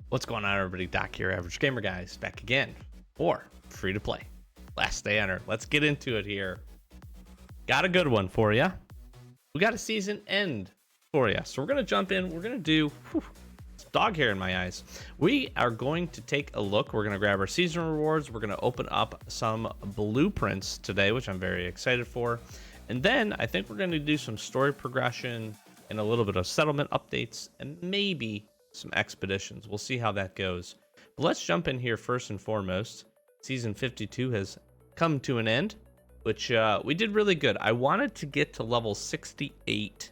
What's going on, everybody? Doc here, Average Gamer Guys, back again for free to play. Last day on Earth. Let's get into it here. Got a good one for you. We got a season end for you. So we're going to jump in. We're going to do dog hair in my eyes. We are going to take a look. We're going to grab our season rewards. We're going to open up some blueprints today, which I'm very excited for. And then I think we're going to do some story progression and a little bit of settlement updates and maybe some expeditions. We'll see how that goes. But let's jump in here first and foremost. Season 52 has come to an end, which we did really good. I wanted to get to level 68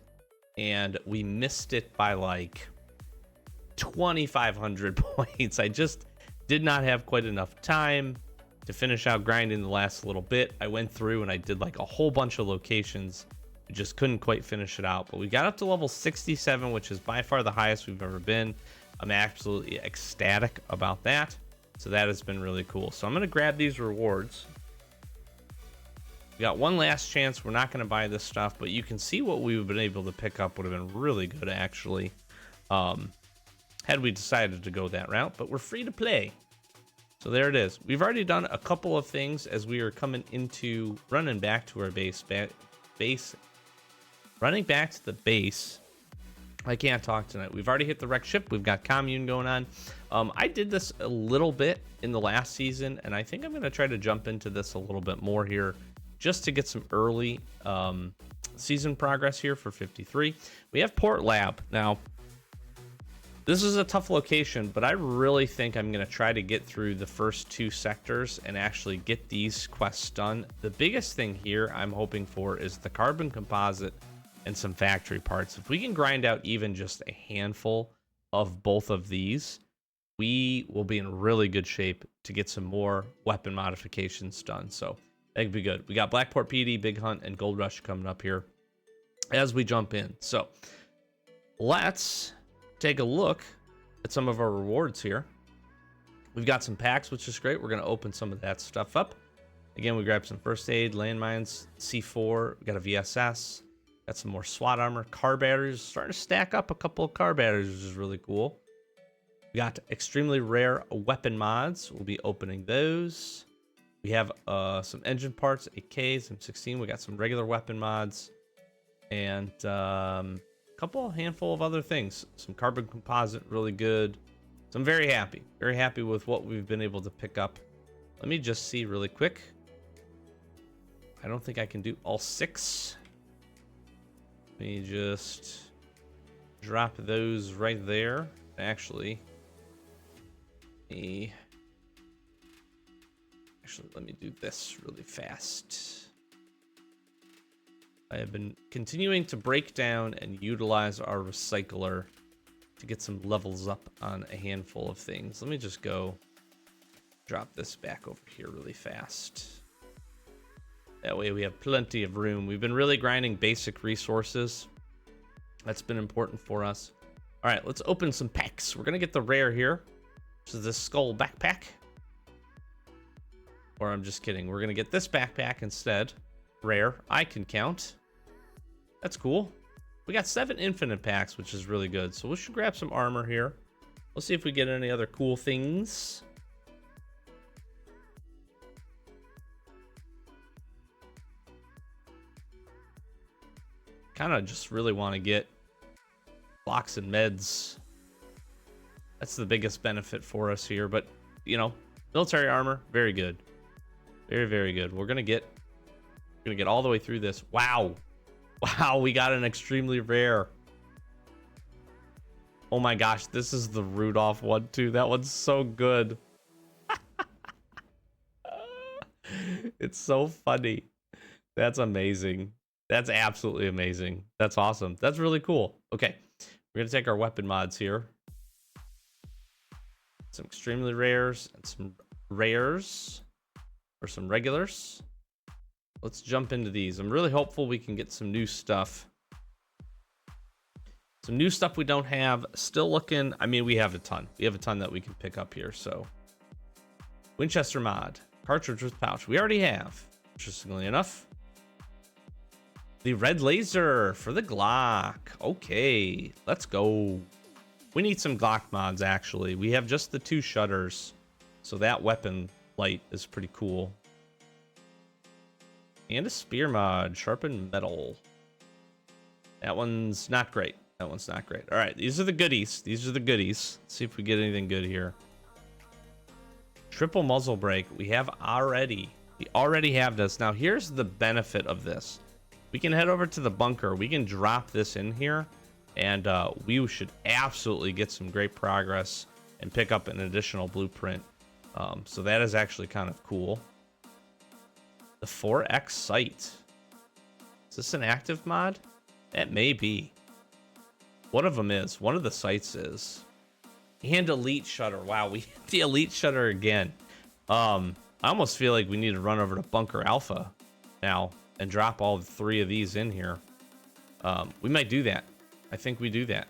and we missed it by like 2,500 points. I just did not have quite enough time to finish out grinding the last little bit. I went through and I did like a whole bunch of locations. We just couldn't quite finish it out, but we got up to level 67, which is by far the highest we've ever been. I'm absolutely ecstatic about that. So that has been really cool. So I'm going to grab these rewards. We got one last chance. We're not going to buy this stuff, but you can see what we've been able to pick up would have been really good, actually, had we decided to go that route, but we're free to play. So there it is. We've already done a couple of things as we are coming into running back to our running back to the base. I can't talk tonight. We've already hit the wrecked ship. We've got commune going on. I did this a little bit in the last season, and I think I'm going to try to jump into this a little bit more here just to get some early season progress here for 53. We have Port Lab. Now, this is a tough location, but I really think I'm going to try to get through the first two sectors and actually get these quests done. The biggest thing here I'm hoping for is the carbon composite and some factory parts. If we can grind out even just a handful of both of these, we will be in really good shape to get some more weapon modifications done. So that'd be good. We got Blackport PD, Big Hunt, and Gold Rush coming up here as we jump in. So let's take a look at some of our rewards here. We've got some packs, which is great. We're going to open some of that stuff up. Again, we grabbed some first aid, landmines, C4. We got a VSS. Got some more SWAT armor, car batteries. Starting to stack up a couple of car batteries, which is really cool. We got extremely rare weapon mods. We'll be opening those. We have some engine parts, AKs, M16. We got some regular weapon mods. And handful of other things. Some carbon composite, really good. So I'm very happy with what we've been able to pick up. Let me just see really quick. I don't think I can do all 6. Let me just drop those right there. Actually, let me do this really fast. I have been continuing to break down and utilize our recycler to get some levels up on a handful of things. Let me just go drop this back over here really fast. That way we have plenty of room. We've been really grinding basic resources. That's been important for us. All right, let's open some packs. We're going to get the rare here, which is this skull backpack. Or I'm just kidding. We're going to get this backpack instead. Rare. I can count. That's cool. We got 7 infinite packs, which is really good. So we should grab some armor here. Let's see if we get any other cool things. Kind of just really want to get blocks and meds. That's the biggest benefit for us here. But, you know, military armor, very good. Very, very good. We're going to get all the way through this. Wow. Wow, we got an extremely rare. Oh my gosh, this is the Rudolph one too. That one's so good. It's so funny. That's amazing. That's absolutely amazing. That's awesome. That's really cool. Okay, we're gonna take our weapon mods here. Some extremely rares and some rares or some regulars. Let's jump into these. I'm really hopeful we can get some new stuff. Some new stuff we don't have. Still looking. I mean, we have a ton. We have a ton that we can pick up here. So, Winchester mod. Cartridge with pouch. We already have. Interestingly enough. The red laser for the Glock. Okay, let's go. We need some Glock mods, actually. We have just the 2 shutters, so that weapon light is pretty cool. And a spear mod, sharpened metal. That one's not great. That one's not great. All right, these are the goodies. These are the goodies. Let's see if we get anything good here. Triple muzzle brake. We already have this. Now, here's the benefit of this. We can head over to the bunker. We can drop this in here, and we should absolutely get some great progress and pick up an additional blueprint. So that is actually kind of cool. The 4X sight. Is this an active mod? It may be. One of them is. One of the sights is. And elite shutter. Wow, we hit the elite shutter again. I almost feel like we need to run over to Bunker Alpha now and drop all 3 of these in here. We might do that. I think we do that.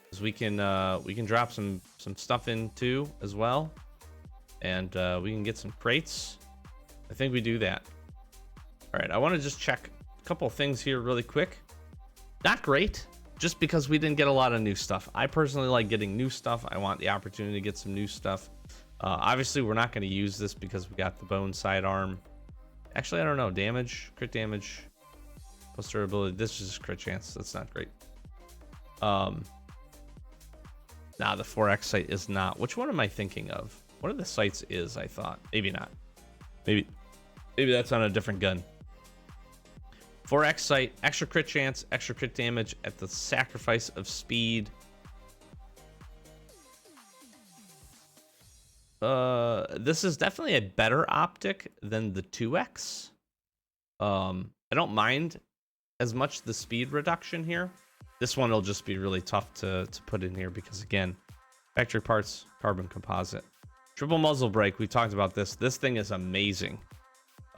Because we can drop some stuff in too as well. And we can get some crates. I think we do that. All right, I want to just check a couple of things here really quick. Not great, just because we didn't get a lot of new stuff. I personally like getting new stuff. I want the opportunity to get some new stuff. Obviously, we're not going to use this because we got the bone sidearm. Actually, I don't know. Damage, crit damage, plus durability. This is crit chance. That's not great. Nah, the 4X sight is not. Which one am I thinking of? One of the sights is, I thought. Maybe not. Maybe that's on a different gun. 4X sight, extra crit chance, extra crit damage at the sacrifice of speed. This is definitely a better optic than the 2X. I don't mind as much the speed reduction here. This one will just be really tough to put in here because, again, factory parts, carbon composite. Triple muzzle brake, we talked about this. This thing is amazing.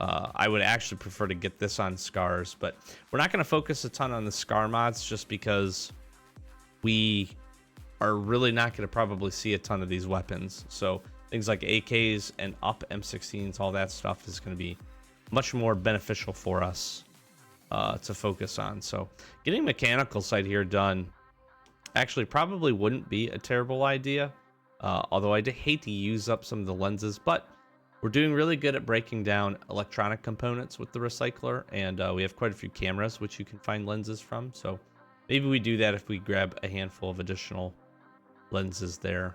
I would actually prefer to get this on scars, but we're not going to focus a ton on the scar mods just because we are really not going to probably see a ton of these weapons. So things like AKs and up M16s, all that stuff is going to be much more beneficial for us to focus on. So getting mechanical sight here done actually probably wouldn't be a terrible idea, although I'd hate to use up some of the lenses, but we're doing really good at breaking down electronic components with the recycler, and we have quite a few cameras which you can find lenses from, so maybe we do that if we grab a handful of additional lenses there.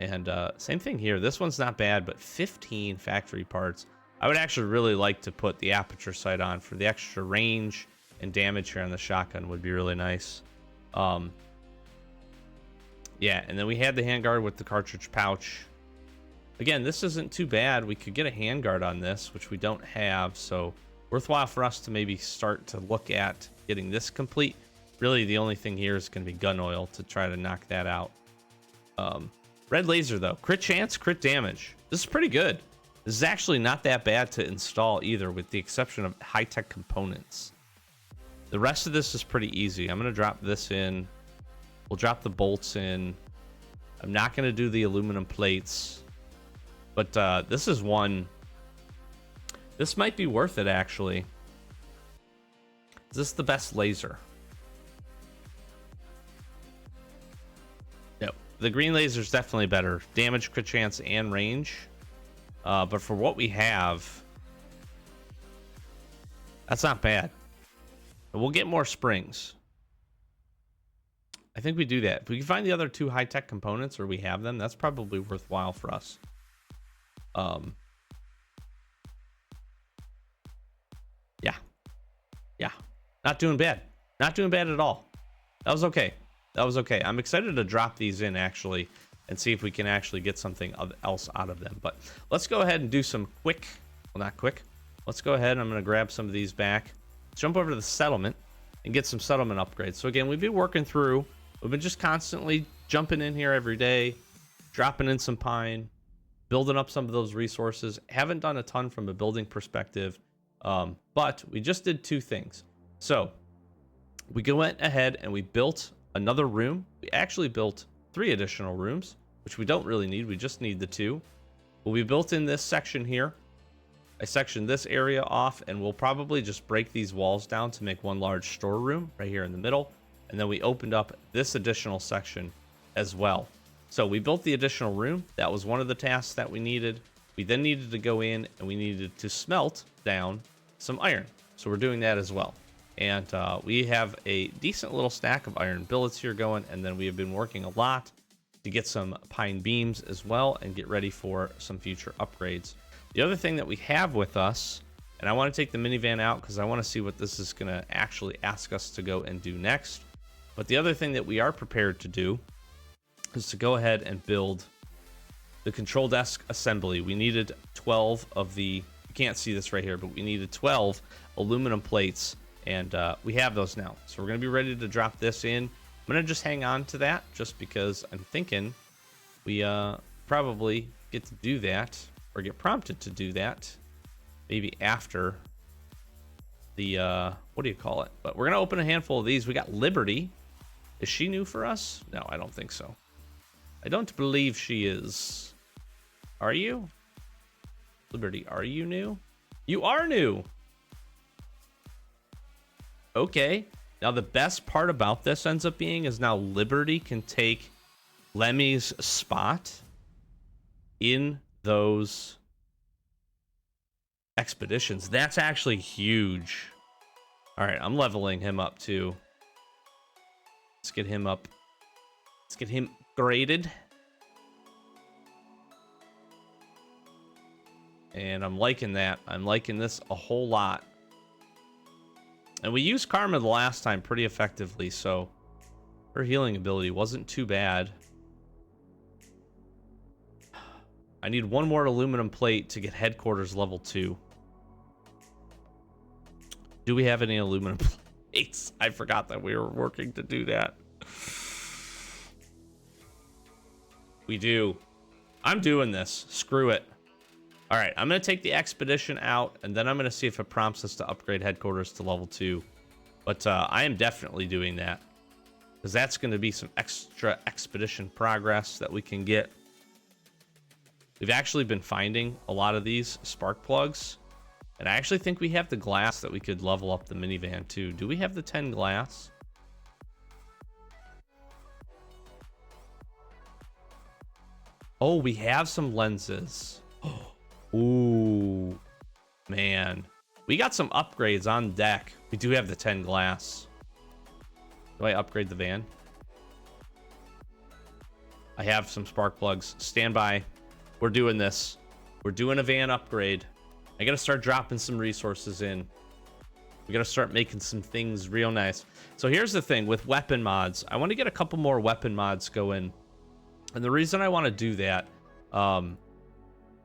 And same thing here. This one's not bad, but 15 factory parts. I would actually really like to put the aperture sight on for the extra range and damage here on the shotgun would be really nice. Yeah, and then we had the handguard with the cartridge pouch. Again, this isn't too bad. We could get a handguard on this, which we don't have, so worthwhile for us to maybe start to look at getting this complete. Really, the only thing here is going to be gun oil to try to knock that out. Red laser, though. Crit chance, crit damage. This is pretty good. This is actually not that bad to install either, with the exception of high-tech components. The rest of this is pretty easy. I'm going to drop this in. We'll drop the bolts in. I'm not going to do the aluminum plates. But this is one. This might be worth it, actually. Is this the best laser? No. The green laser is definitely better. Damage, crit chance, and range. But for what we have, that's not bad. We'll get more springs. I think we do that. If we can find the other 2 high-tech components, or we have them, that's probably worthwhile for us. Yeah, not doing bad. Not doing bad at all. That was okay. That was okay. I'm excited to drop these in actually and see if we can actually get something else out of them. But let's go ahead and do some quick, well, not quick. Let's go ahead. I'm going to grab some of these back, jump over to the settlement and get some settlement upgrades. So again, we've been working through, we've been just constantly jumping in here every day, dropping in some pine, building up some of those resources. Haven't done a ton from a building perspective, but we just did 2 things. So we went ahead and we built another room. We actually built 3 additional rooms, which we don't really need. We just need the 2. But we built in this section here. I sectioned this area off, and we'll probably just break these walls down to make one large storeroom right here in the middle. And then we opened up this additional section as well. So we built the additional room. That was one of the tasks that we needed. We then needed to go in and we needed to smelt down some iron. So we're doing that as well. And we have a decent little stack of iron billets here going. And then we have been working a lot to get some pine beams as well and get ready for some future upgrades. The other thing that we have with us, and I want to take the minivan out because I want to see what this is going to actually ask us to go and do next. But the other thing that we are prepared to do is to go ahead and build the control desk assembly. We needed 12 of the, you can't see this right here, but we needed 12 aluminum plates, and we have those now. So we're going to be ready to drop this in. I'm going to just hang on to that just because I'm thinking we probably get to do that or get prompted to do that maybe after the, what do you call it? But we're going to open a handful of these. We got Liberty. Is she new for us? No, I don't think so. I don't believe she is. Are you? Liberty, are you new? You are new. Okay. Now the best part about this ends up being is now Liberty can take Lemmy's spot in those expeditions. That's actually huge. All right, I'm leveling him up too. Let's get him up. Let's get him graded. And I'm liking that. I'm liking this a whole lot. And we used Karma the last time pretty effectively, so her healing ability wasn't too bad. I need one more aluminum plate to get headquarters level 2. Do we have any aluminum plates? I forgot that we were working to do that. We do. I'm doing this. Screw it. All right, I'm going to take the expedition out, and then I'm going to see if it prompts us to upgrade headquarters to level 2. But I am definitely doing that, because that's going to be some extra expedition progress that we can get. We've actually been finding a lot of these spark plugs, and I actually think we have the glass that we could level up the minivan too. Do we have the 10 glass? Oh, we have some lenses. Ooh, man. We got some upgrades on deck. We do have the 10 glass. Do I upgrade the van? I have some spark plugs. Stand by. We're doing this. We're doing a van upgrade. I gotta start dropping some resources in. We gotta start making some things real nice. So here's the thing with weapon mods. I want to get a couple more weapon mods going. And the reason I want to do that,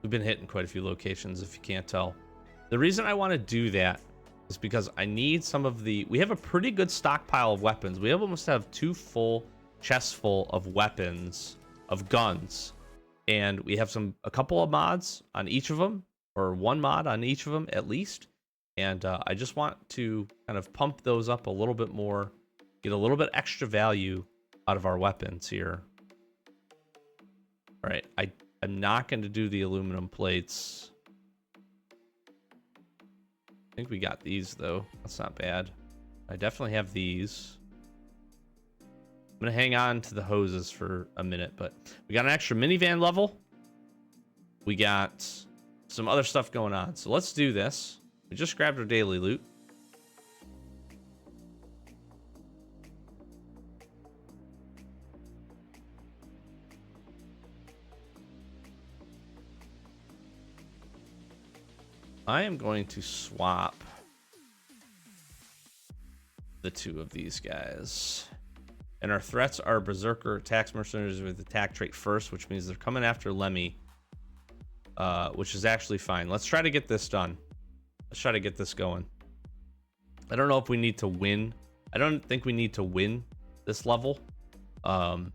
we've been hitting quite a few locations, if you can't tell. The reason I want to do that is because I need some of the... We have a pretty good stockpile of weapons. We almost have 2 full chests full of weapons, of guns. And we have a couple of mods on each of them, or 1 mod on each of them at least. And I just want to kind of pump those up a little bit more, get a little bit extra value out of our weapons here. All right, I'm not going to do the aluminum plates. I think we got these, though. That's not bad. I definitely have these. I'm going to hang on to the hoses for a minute, but we got an extra minivan level. We got some other stuff going on. So let's do this. We just grabbed our daily loot. I am going to swap the 2 of these guys. And our threats are Berserker, Tax Mercenaries with attack trait first, which means they're coming after Lemmy, which is actually fine. Let's try to get this done. Let's try to get this going. I don't know if we need to win. I don't think we need to win this level in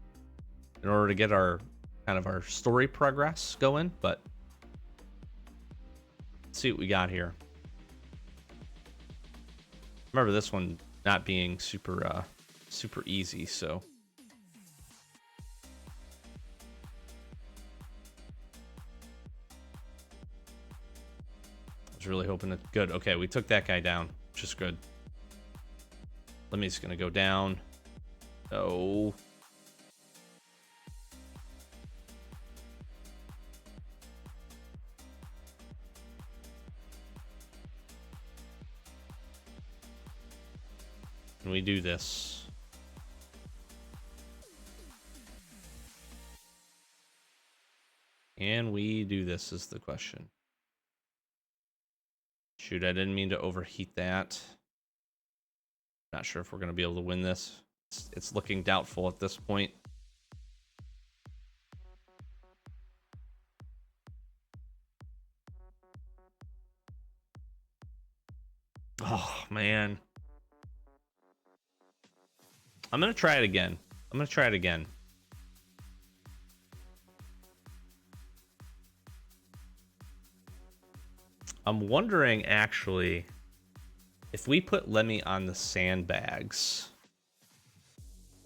order to get our kind of our story progress going, but let's see what we got here. Remember this one not being super super easy, so I was really hoping that good. Okay, we took that guy down, which is good. Lemmy's gonna go down. No. Can we do this? Can we do this is the question. Shoot, I didn't mean to overheat that. Not sure if we're going to be able to win this. It's looking doubtful at this point. Oh, man. I'm going to try it again. I'm going to try it again. I'm wondering, actually, if we put Lemmy on the sandbags,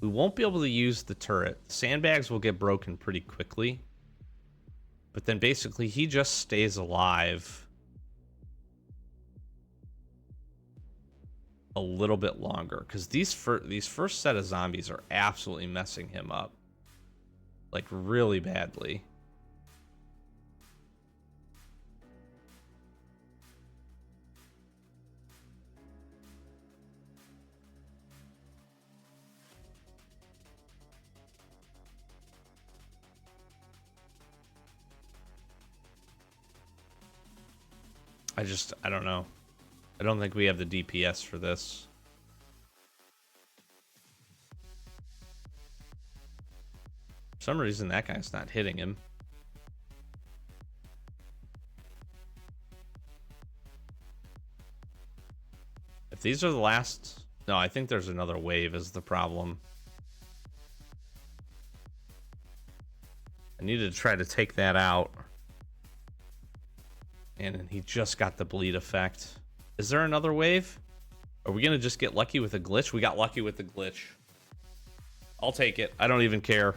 we won't be able to use the turret. The sandbags will get broken pretty quickly. But then basically he just stays alive a little bit longer. Because these first set of zombies are absolutely messing him up. Like, really badly. I don't know. I don't think we have the DPS for this. For some reason, that guy's not hitting him. If these are the last... No, I think there's another wave is the problem. I needed to try to take that out. And he just got the bleed effect. Is there another wave? Are we going to just get lucky with a glitch? We got lucky with the glitch. I'll take it. I don't even care.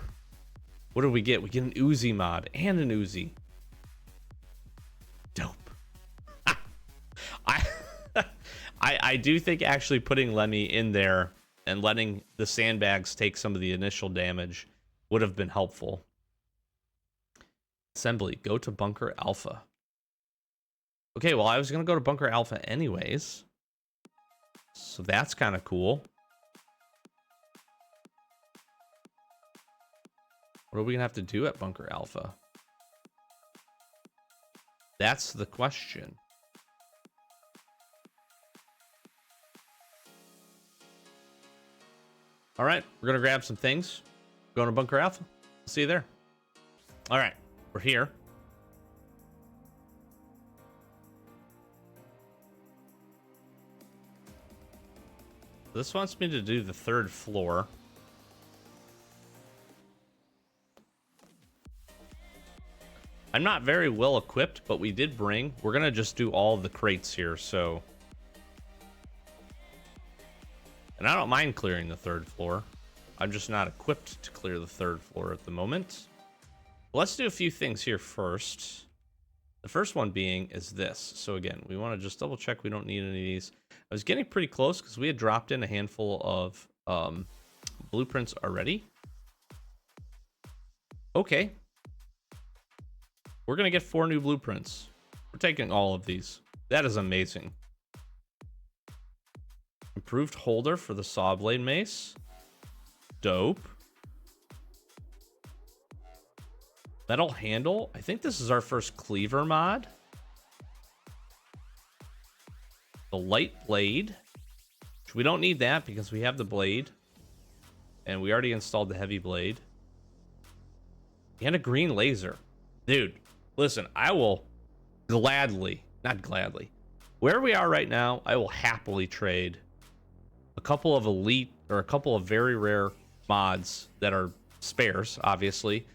What do we get? We get an Uzi mod and an Uzi. Dope. I do think actually putting Lemmy in there and letting the sandbags take some of the initial damage would have been helpful. Assembly, go to Bunker Alpha. Okay, well, I was going to go to Bunker Alpha anyways. So that's kind of cool. What are we going to have to do at Bunker Alpha? That's the question. All right, we're going to grab some things. Going to Bunker Alpha. See you there. All right, we're here. This wants me to do the 3rd floor. I'm not very well equipped, but we did bring... We're going to just do all the crates here, so... And I don't mind clearing the 3rd floor. I'm just not equipped to clear the 3rd floor at the moment. Let's do a few things here first. The first one being is this. So again, we want to just double check we don't need any of these. I was getting pretty close because we had dropped in a handful of blueprints already. Okay. We're going to get 4 new blueprints. We're taking all of these. That is amazing. Improved holder for the saw blade mace. Dope. Metal handle. I think this is our first cleaver mod. The light blade. Which we don't need that because we have the blade. And we already installed the heavy blade. And a green laser. Dude, listen, I will gladly, not gladly, where we are right now, I will happily trade a couple of elite or a couple of very rare mods that are spares, obviously,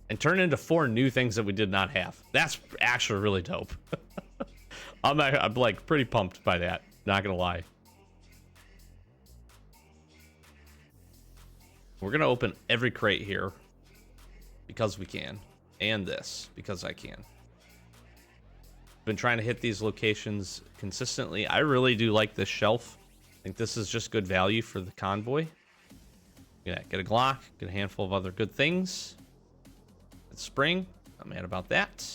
and turn into 4 new things that we did not have. That's actually really dope. I'm like pretty pumped by that, not gonna lie. We're gonna open every crate here because we can, and this because I can. Been trying to hit these locations consistently. I really do like this shelf. I think this is just good value for the convoy. Yeah, get a Glock, get a handful of other good things. It's spring. Not mad about that.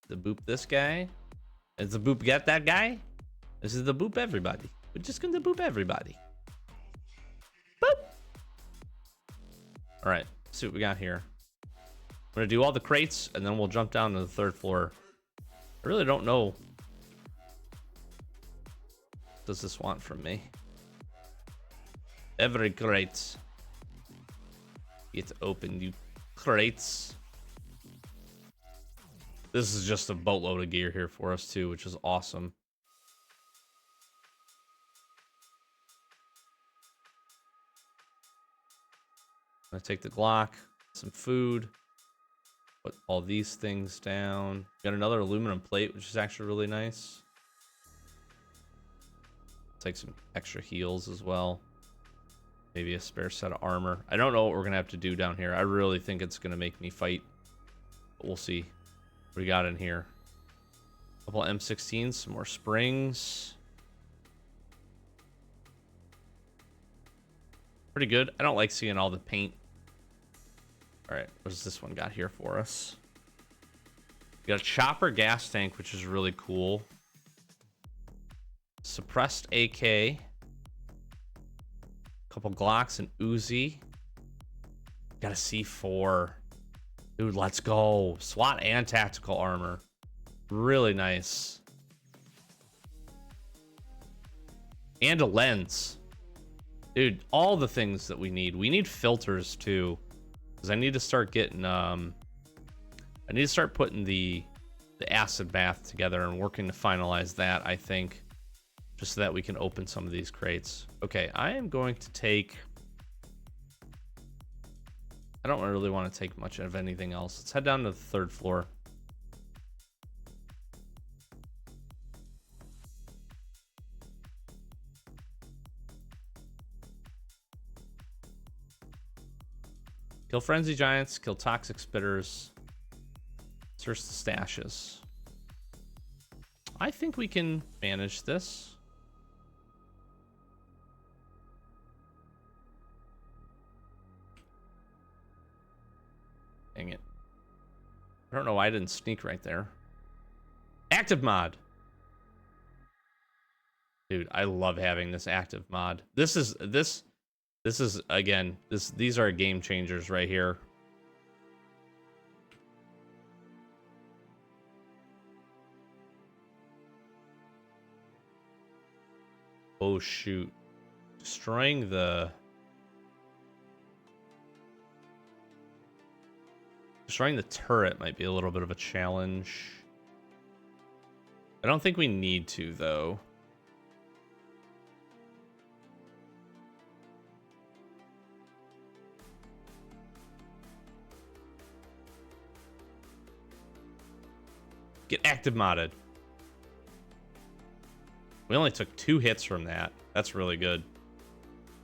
The boop this guy. Is the boop get that guy? This is the boop everybody. We're just gonna boop everybody. Boop. All right, let's see what we got here. I'm gonna do all the crates and then we'll jump down to the 3rd floor. I really don't know. What does this want from me? Every crate. Get open, you crates. This is just a boatload of gear here for us too, which is awesome. I'm gonna take the Glock, some food, put all these things down. Got another aluminum plate, which is actually really nice. Take some extra heals as well. Maybe a spare set of armor. I don't know what we're gonna have to do down here. I really think it's gonna make me fight, but we'll see. What we got in here? A couple M16s, some more springs. Pretty good. I don't like seeing all the paint. All right, what does this one got here for us? We got a chopper gas tank, which is really cool. Suppressed AK. Couple Glocks and Uzi. Got a C4. Dude, let's go. SWAT and tactical armor. Really nice. And a lens. Dude, all the things that we need. We need filters too. Because I need to start getting I need to start putting the acid bath together and working to finalize that, I think. Just so that we can open some of these crates. Okay, I am going to take... I don't really want to take much of anything else. Let's head down to the 3rd floor. Kill frenzy giants, kill toxic spitters. Search the stashes. I think we can manage this. Dang it. I don't know why I didn't sneak right there. Active mod. Dude, I love having this active mod. This is again, these are game changers right here. Oh shoot. Destroying the turret might be a little bit of a challenge. I don't think we need to, though. Get active modded. We only took 2 hits from that. That's really good.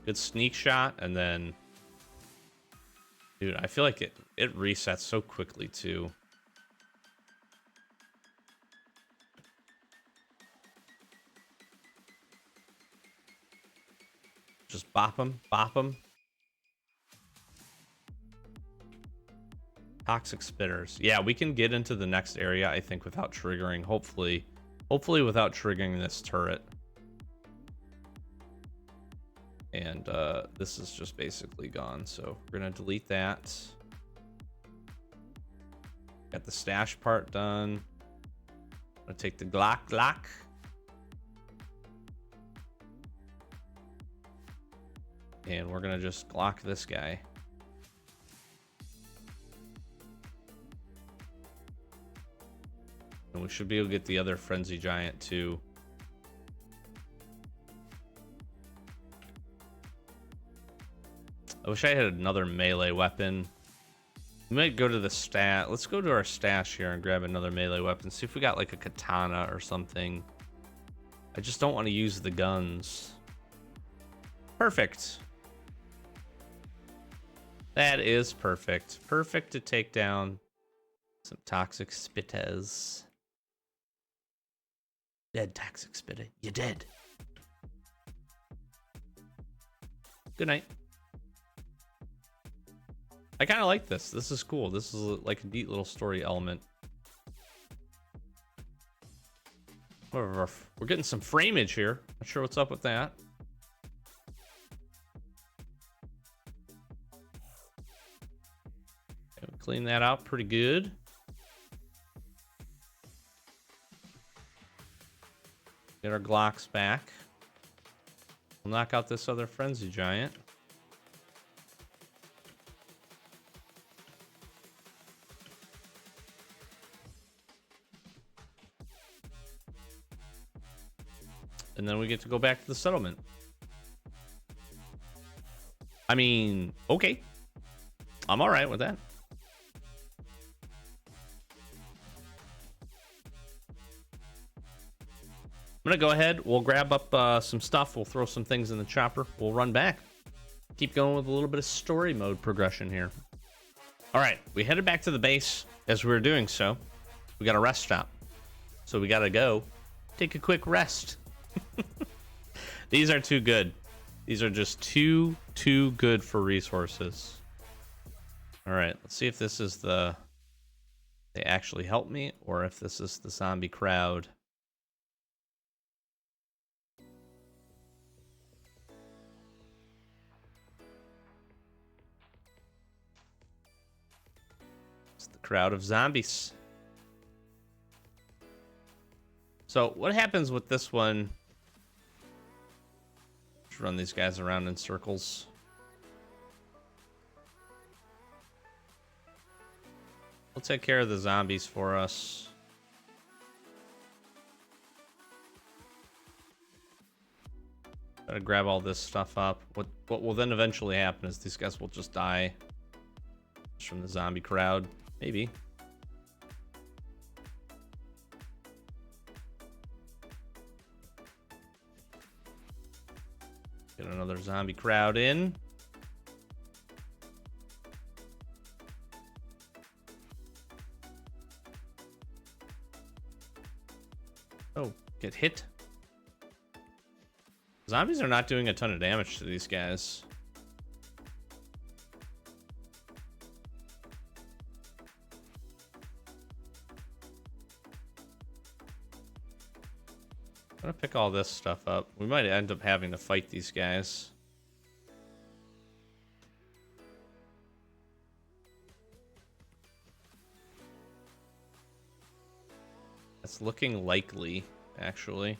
Good sneak shot, and then... Dude, I feel like it resets so quickly, too. Just bop him, bop him. Toxic spitters. Yeah, we can get into the next area, I think, without triggering, hopefully without triggering this turret. And this is just basically gone, so we're gonna delete that. Got the stash part done. I'm gonna take the Glock. And we're gonna just Glock this guy. And we should be able to get the other frenzy giant too. I wish I had another melee weapon. We might go to the stat. Let's go to our stash here and grab another melee weapon. See if we got like a katana or something. I just don't want to use the guns. Perfect. That is perfect. Perfect to take down some toxic spitters. Dead, toxic spitter. You're dead. Good night. I kind of like this. This is cool. This is like a neat little story element. We're getting some frameage here. Not sure what's up with that. Clean that out pretty good. Get our Glocks back. We'll knock out this other Frenzy Giant. And then we get to go back to the settlement. I mean, okay. I'm all right with that. I'm gonna go ahead. We'll grab up some stuff. We'll throw some things in the chopper. We'll run back. Keep going with a little bit of story mode progression here. All right, we headed back to the base. As we were doing so, we got a rest stop. So we gotta go take a quick rest. These are too good. These are just too good for resources. All right, let's see if this is the... They actually help me, or if this is the zombie crowd. It's the crowd of zombies. So what happens with this one? Just run these guys around in circles. We'll take care of the zombies for us. Gotta grab all this stuff up. What will then eventually happen is these guys will just die just from the zombie crowd. Maybe. Get another zombie crowd in. Oh, get hit. Zombies are not doing a ton of damage to these guys. I'm gonna pick all this stuff up. We might end up having to fight these guys. That's looking likely, actually.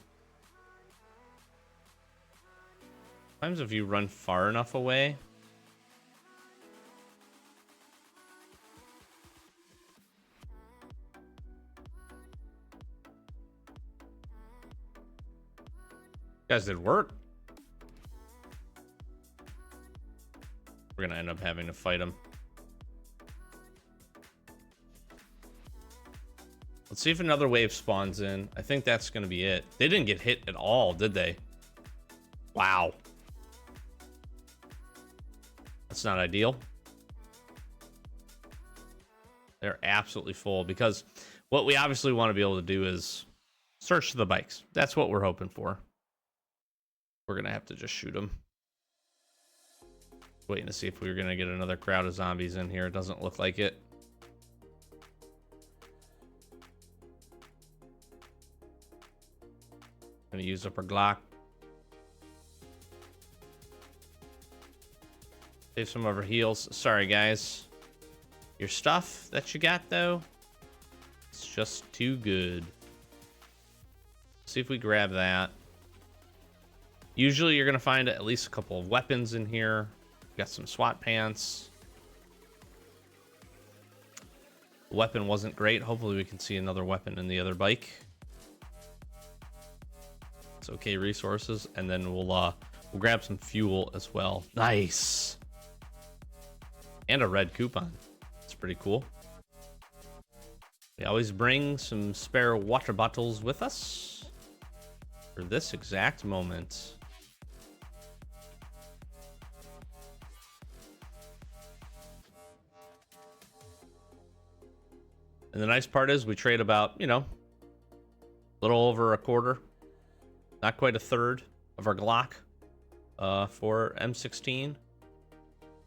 Sometimes if you run far enough away. Guys did work. We're gonna end up having to fight them. Let's see if another wave spawns in. I think that's gonna be it. They didn't get hit at all, did they? Wow. That's not ideal. They're absolutely full, because what we obviously want to be able to do is search the bikes. That's what we're hoping for. We're gonna have to just shoot them. Waiting to see if we were gonna get another crowd of zombies in here. It doesn't look like it. Gonna use up our Glock. Save some of our heals. Sorry, guys. Your stuff that you got, though, it's just too good. See if we grab that. Usually you're going to find at least a couple of weapons in here. Got some SWAT pants. The weapon wasn't great. Hopefully we can see another weapon in the other bike. It's okay resources. And then we'll grab some fuel as well. Nice. And a red coupon. That's pretty cool. We always bring some spare water bottles with us for this exact moment. And the nice part is we trade about, you know, little over a quarter, not quite a third of our Glock for M16,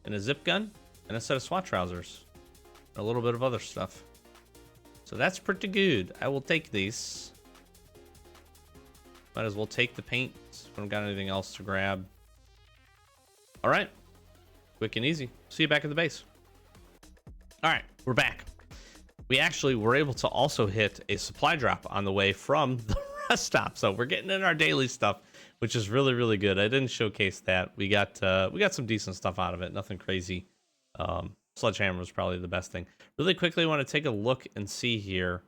and a zip gun, and a set of SWAT trousers, and a little bit of other stuff. So that's pretty good. I will take these. Might as well take the paint. I don't got anything else to grab. All right, quick and easy. See you back at the base. All right, we're back. We actually were able to also hit a supply drop on the way from the rest stop, so we're getting in our daily stuff, which is really, really good. I didn't showcase that. We got some decent stuff out of it. Nothing crazy. Sledgehammer was probably the best thing. Really quickly, I want to take a look and see here.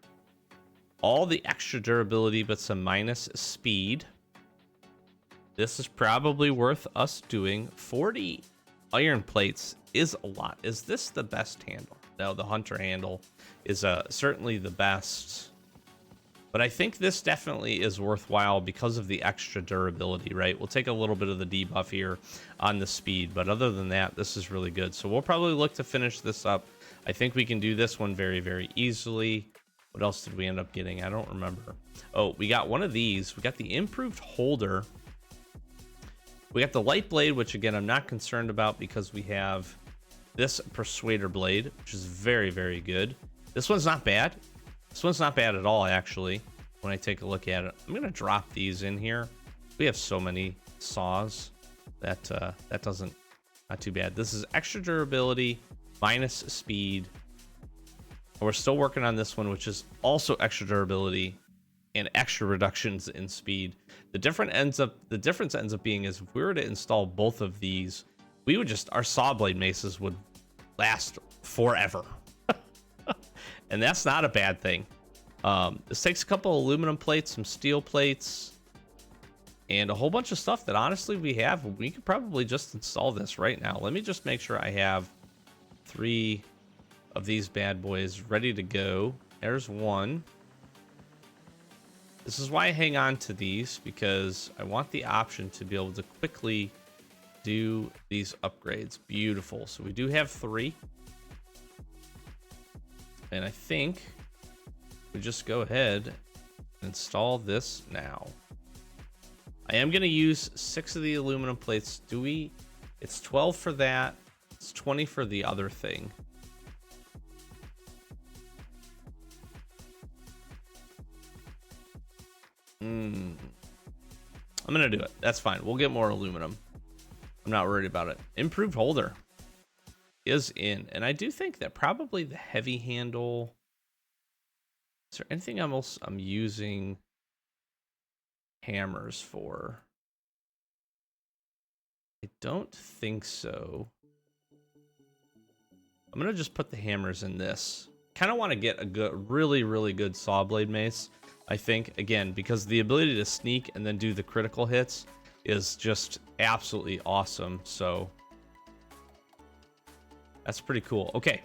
All the extra durability, but some minus speed. This is probably worth us doing. 40 iron plates is a lot. Is this the best handle? No, the Hunter handle is certainly the best. But I think this definitely is worthwhile because of the extra durability, right? We'll take a little bit of the debuff here on the speed, but other than that, this is really good. So we'll probably look to finish this up. I think we can do this one very, very easily. What else did we end up getting? I don't remember. Oh, we got one of these. We got the improved holder. We got the light blade, which again, I'm not concerned about because we have this persuader blade, which is very, very good. This one's not bad. This one's not bad at all, actually, when I take a look at it. I'm going to drop these in here. We have so many saws that that doesn't, not too bad. This is extra durability, minus speed. We're still working on this one, which is also extra durability and extra reductions in speed. The difference ends up being is if we were to install both of these, we would just, our saw blade maces would last forever. And that's not a bad thing. This takes a couple aluminum plates, some steel plates, and a whole bunch of stuff that honestly we have. We could probably just install this right now. Let me just make sure I have 3 of these bad boys ready to go. There's one. This is why I hang on to these, because I want the option to be able to quickly do these upgrades. Beautiful. So we do have 3. And I think we just go ahead and install this now. I am going to use 6 of the aluminum plates. Do we? It's 12 for that. It's 20 for the other thing. I'm going to do it. That's fine. We'll get more aluminum. I'm not worried about it. Improved holder is in, and I do think that probably the heavy handle. Is there anything else I'm using hammers for? I don't think so. I'm gonna just put the hammers in this. Kind of want to get a good, really good saw blade mace. I think, again, because the ability to sneak and then do the critical hits is just absolutely awesome. So that's pretty cool. Okay,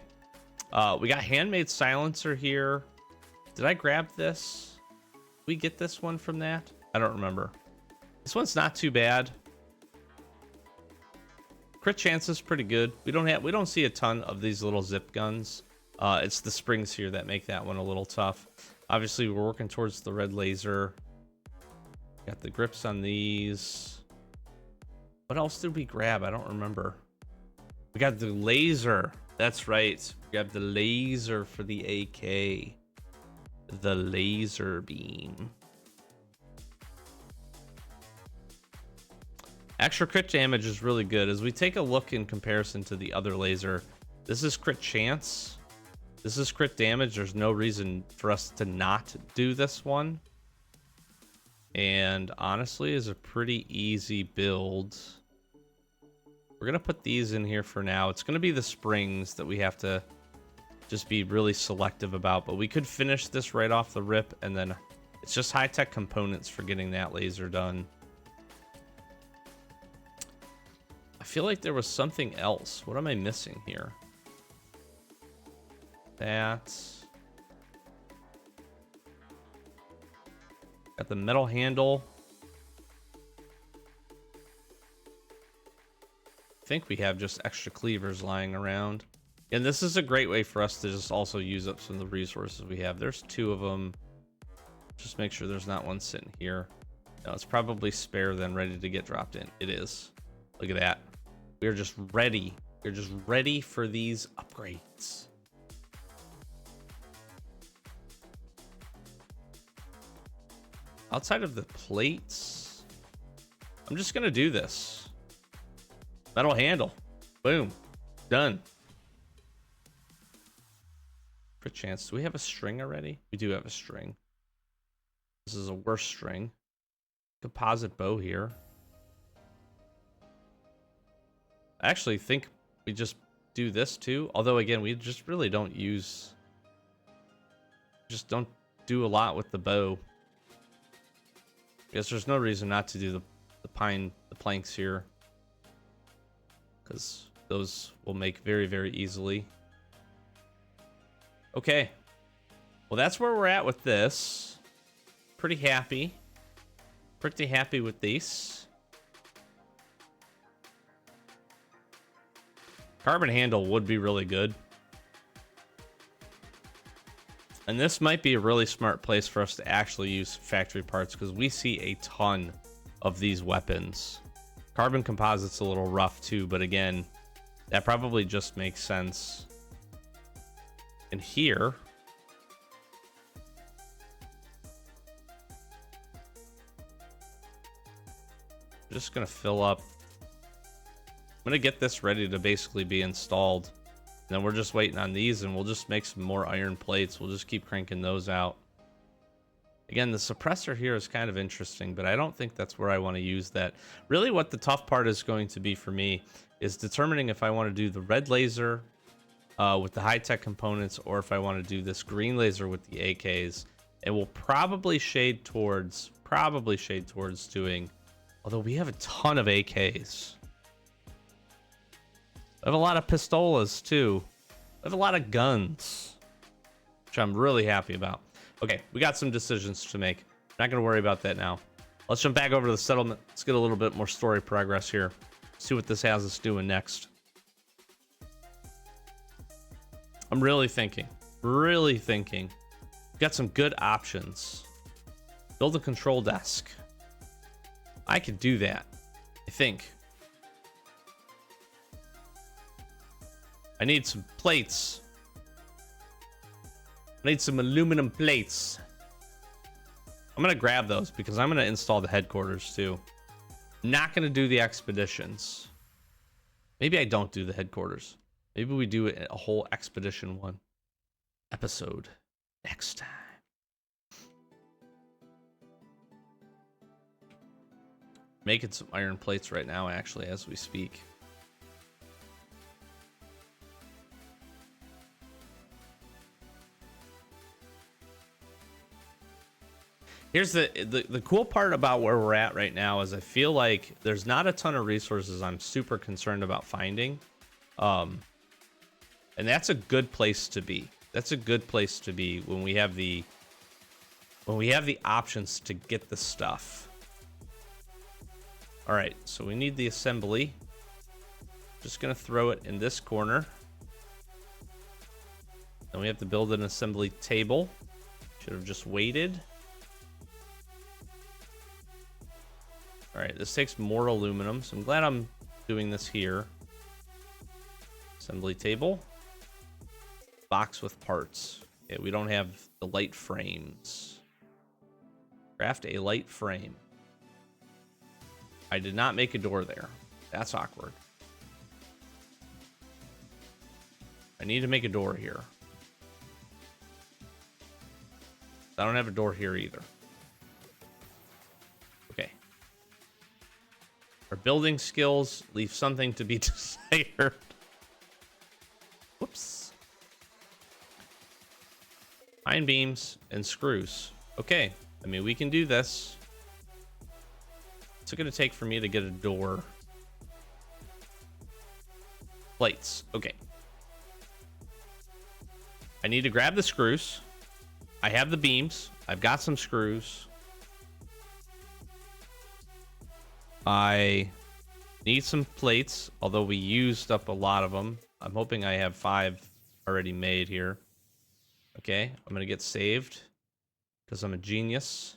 we got handmade silencer here. Did I grab this? Did we get this one from that? I don't remember. This one's not too bad. Crit chance is pretty good. We don't see a ton of these little zip guns. It's the springs here that make that one a little tough. Obviously, we're working towards the red laser. Got the grips on these. What else did we grab? I don't remember. We got the laser. That's right. We got the laser for the AK. The laser beam. Extra crit damage is really good. As we take a look in comparison to the other laser, this is crit chance. This is crit damage. There's no reason for us to not do this one. And honestly, is a pretty easy build. We're going to put these in here for now. It's going to be the springs that we have to just be really selective about. But we could finish this right off the rip. And then it's just high-tech components for getting that laser done. I feel like there was something else. What am I missing here? That. Got the metal handle. I think we have just extra cleavers lying around. And this is a great way for us to just also use up some of the resources we have. There's 2 of them. Just make sure there's not one sitting here. No, it's probably spare then, ready to get dropped in. It is. Look at that. We're just ready. We're just ready for these upgrades. Outside of the plates, I'm just gonna do this. Metal handle. Boom. Done. For chance. Do we have a string already? We do have a string. This is a worse string. Composite bow here. I actually think we just do this too. Although again, we just really don't use... Just don't do a lot with the bow. I guess there's no reason not to do the planks here. Because those will make very, very easily. Okay. Well, that's where we're at with this. Pretty happy. Pretty happy with these. Carbon handle would be really good. And this might be a really smart place for us to actually use factory parts because we see a ton of these weapons. Carbon composite's a little rough too, but again, that probably just makes sense. And here, I'm just gonna fill up. I'm gonna get this ready to basically be installed. And then we're just waiting on these and we'll just make some more iron plates. We'll just keep cranking those out. Again, the suppressor here is kind of interesting, but I don't think that's where I want to use that. Really what the tough part is going to be for me is determining if I want to do the red laser with the high-tech components or if I want to do this green laser with the AKs. And we'll probably shade towards doing, although we have a ton of AKs. I have a lot of pistolas too. I have a lot of guns, which I'm really happy about. Okay, we got some decisions to make. Not gonna worry about that now. Let's jump back over to the settlement. Let's get a little bit more story progress here. See what this has us doing next. I'm really thinking. We've got some good options. Build a control desk. I could do that, I think. I need some plates. I need some aluminum plates. I'm gonna grab those because I'm gonna install the headquarters too. Not gonna do the expeditions. Maybe I don't do the headquarters. Maybe we do a whole expedition one episode next time. Making some iron plates right now, actually, as we speak. Here's the cool part about where we're at right now is I feel like there's not a ton of resources I'm super concerned about finding. And that's a good place to be. That's a good place to be when we have the options to get the stuff. All right, so we need the assembly. Just gonna throw it in this corner. Then we have to build an assembly table. Should have just waited. All right, this takes more aluminum, so I'm glad I'm doing this here. Assembly table. Box with parts. Okay, we don't have the light frames. Craft a light frame. I did not make a door there. That's awkward. I need to make a door here. I don't have a door here either. Okay. Our building skills leave something to be desired. Whoops. Iron beams and screws. Okay. I mean, we can do this. What's it going to take for me to get a door? Plates. Okay. I need to grab the screws. I have the beams. I've got some screws. I need some plates, although we used up a lot of them. I'm hoping I have 5 already made here. Okay, I'm gonna get saved. because I'm a genius.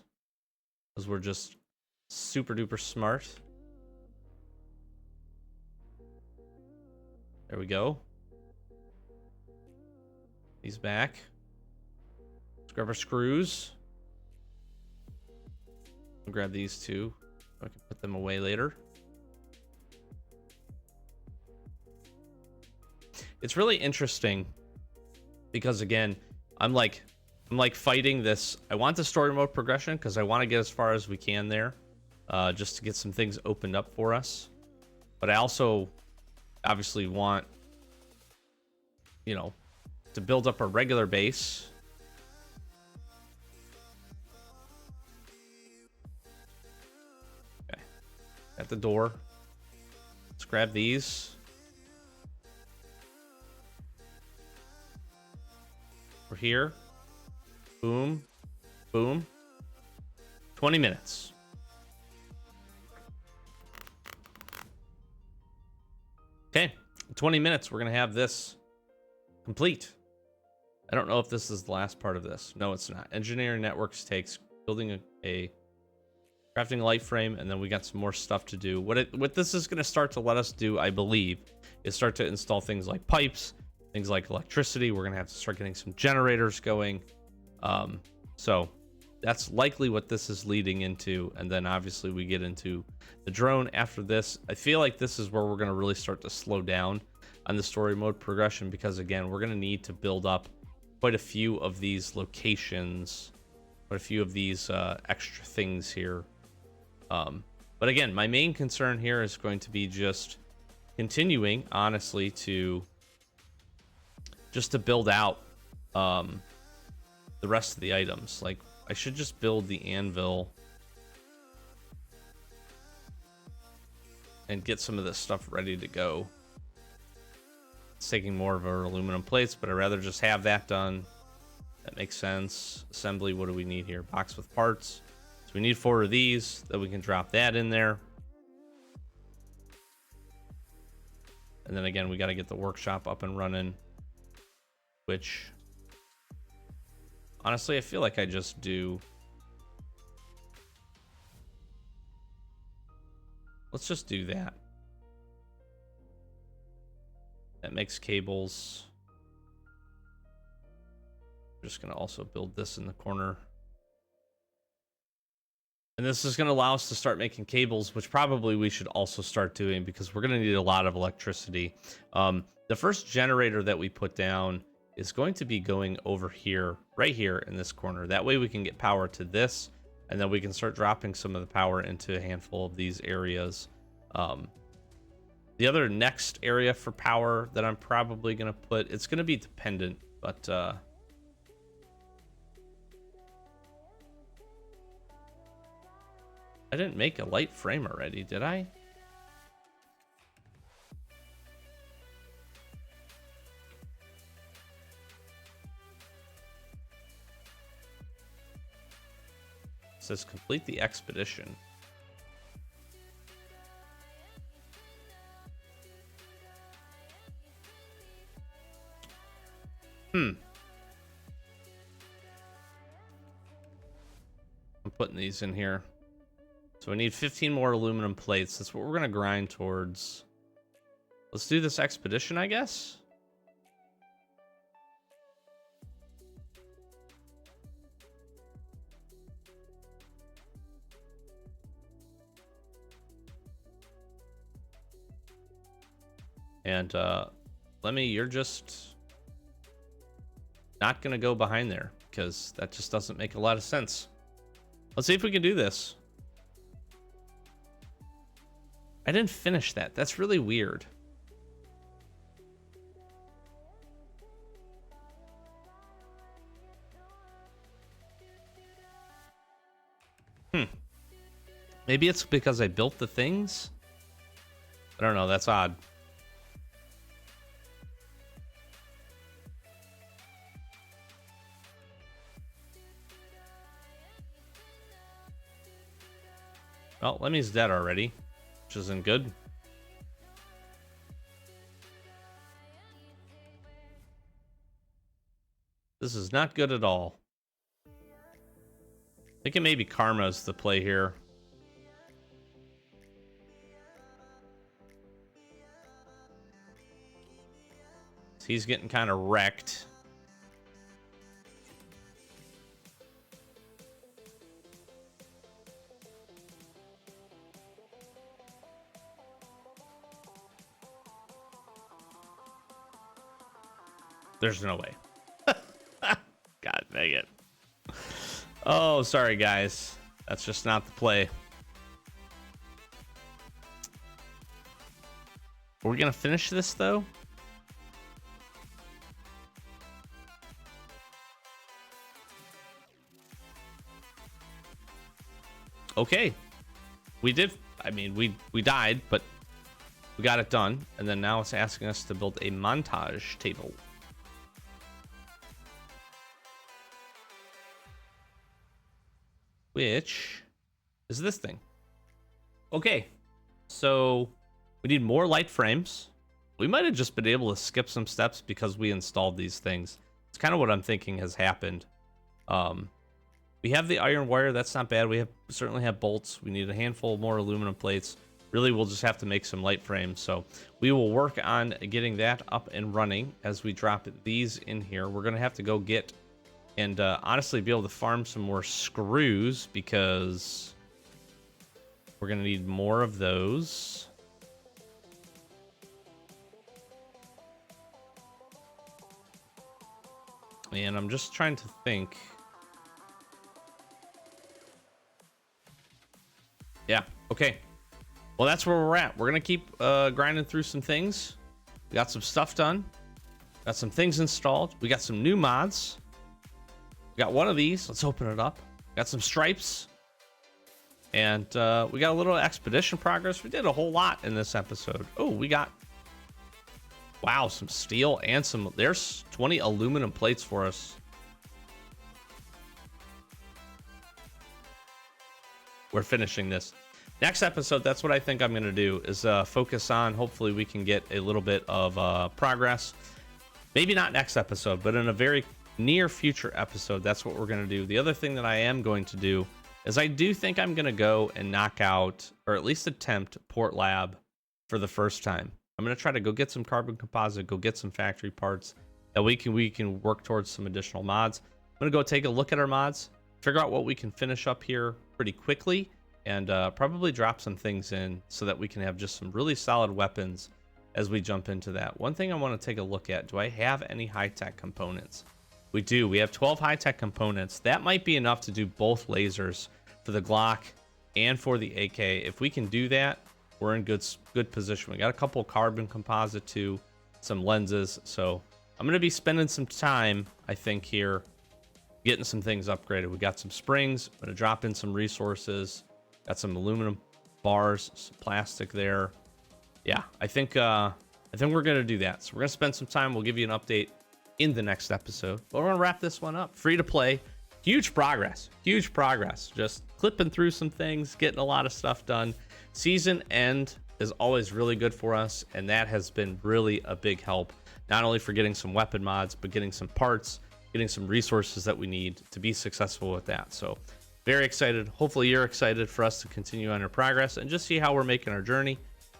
Because we're just super duper smart. There we go. These back. Let's grab our screws. I'll grab these two. I can put them away later. It's really interesting because again, I'm like fighting this. I want the story mode progression because I want to get as far as we can there, just to get some things opened up for us. But I also obviously want, you know, to build up a regular base. Okay, at the door. Let's grab these. We're here. Boom. Boom. 20 minutes. Okay. 20 minutes. We're going to have this complete. I don't know if this is the last part of this. No, it's not. Engineering networks takes building a crafting a light frame, and then we got some more stuff to do. What this is going to start to let us do, I believe, is start to install things like pipes, things like electricity. We're going to have to start getting some generators going. So that's likely what this is leading into. And then obviously we get into the drone after this. I feel like this is where we're going to really start to slow down on the story mode progression, because again, we're going to need to build up quite a few of these locations, quite a few of these extra things here. But again, my main concern here is going to be just continuing, honestly, to build out the rest of the items. Like, I should just build the anvil and get some of this stuff ready to go. It's taking more of our aluminum plates, but I'd rather just have that done. That makes sense. Assembly, what do we need here? Box with parts. So we need 4 of these, that we can drop that in there. And then again, we got to get the workshop up and running, which honestly, I feel like I just do. Let's just do that. That makes cables. I'm just going to also build this in the corner. And this is going to allow us to start making cables, which probably we should also start doing because we're going to need a lot of electricity. The first generator that we put down is going to be going over here, right here in this corner. That way we can get power to this, and then we can start dropping some of the power into a handful of these areas. The other next area for power that I'm probably going to put, it's going to be dependent, but I didn't make a light frame already, did I? It says complete the expedition. I'm putting these in here. So we need 15 more aluminum plates. That's what we're going to grind towards. Let's do this expedition, I guess. And Lemmy, you're just not going to go behind there because that just doesn't make a lot of sense. Let's see if we can do this. I didn't finish that. That's really weird. Maybe it's because I built the things? I don't know. That's odd. Well, Lemmy's dead already, which isn't good. This is not good at all. Thinking maybe Karma's the play here. He's getting kind of wrecked. There's no way. God dang it. Oh, sorry, guys. That's just not the play. Are we going to finish this, though? Okay. We did. I mean, we died, but we got it done. And then now it's asking us to build a montage table. Which is this thing. Okay, so we need more light frames. We might have just been able to skip some steps because we installed these things. It's kind of what I'm thinking has happened. We have the iron wire. That's not bad. We certainly have bolts. We need a handful more aluminum plates. Really, we'll just have to make some light frames. So we will work on getting that up and running as we drop these in here. We're going to have to go get and honestly be able to farm some more screws because we're going to need more of those. And I'm just trying to think. Yeah, okay. Well, that's where we're at. We're going to keep grinding through some things. We got some stuff done. Got some things installed. We got some new mods. We got one of these. Let's open it up. Got some stripes. And we got a little expedition progress. We did a whole lot in this episode. Oh, we got... Wow, some steel and some... There's 20 aluminum plates for us. We're finishing this. Next episode, that's what I think I'm going to do, is focus on... Hopefully we can get a little bit of progress. Maybe not next episode, but in a very near future episode, that's what we're going to do. The other thing that I am going to do is I do think I'm going to go and knock out, or at least attempt, Port Lab for the first time. I'm going to try to go get some carbon composite, go get some factory parts that we can work towards some additional mods. I'm going to go take a look at our mods, figure out what we can finish up here pretty quickly, and probably drop some things in so that we can have just some really solid weapons as we jump into that. One thing I want to take a look at, do I have any high-tech components? We do. We have 12 high-tech components. That might be enough to do both lasers for the Glock and for the AK. If we can do that, we're in good position. We got a couple of carbon composite too, some lenses. So I'm going to be spending some time, I think, here getting some things upgraded. We got some springs. I'm going to drop in some resources. Got some aluminum bars, some plastic there. Yeah, I think we're going to do that. So we're going to spend some time. We'll give you an update in the next episode. But we're going to wrap this one up. Free to play. Huge progress. Huge progress. Just clipping through some things, getting a lot of stuff done. Season end is always really good for us, and that has been really a big help, not only for getting some weapon mods, but getting some parts, getting some resources that we need to be successful with that. So very excited. Hopefully you're excited for us to continue on our progress and just see how we're making our journey.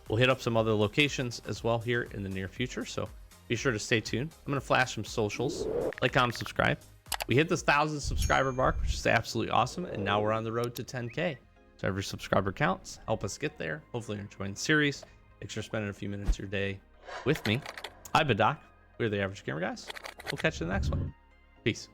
We'll hit up some other locations as well here in the near future, so be sure to stay tuned. I'm going to flash some socials. Like, comment, subscribe. We hit this 1,000 subscriber mark, which is absolutely awesome, and now we're on the road to 10K. So every subscriber counts. Help us get there. Hopefully you're enjoying the series. Thanks for spending a few minutes of your day with me. I've been Doc. We're the Average Gamer Guys. We'll catch you in the next one. Peace.